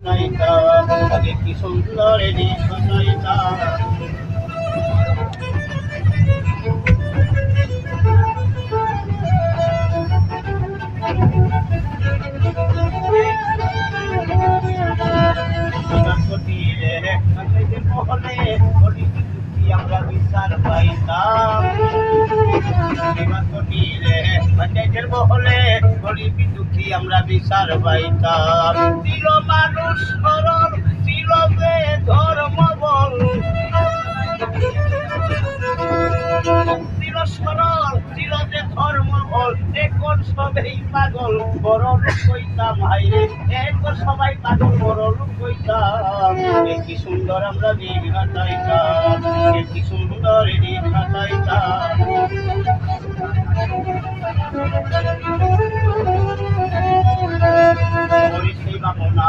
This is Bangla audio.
ঘটাইতাম, আগে কি সুন্দর দিন ঘটাইতাম। আমরা বিচার পাইতাম, পঞ্চায়েতের মহলে গরিবী দুঃখী আমরা বিচার পাইতাম। ছিল মানুষ সরল, ছিল যে ধর্ম বল, ছিল সরল, ছিল যে ধর্ম বল। এখন সবাই পাগল, বড় লোক কইতাম হাইরে, এখন সবাই পাগল, বড় লোক কইতাম। কি সুন্দর আমরা দিন কাটাইতাম, কি সুন্দর দিন কাটাইতাম। সেই বাবনা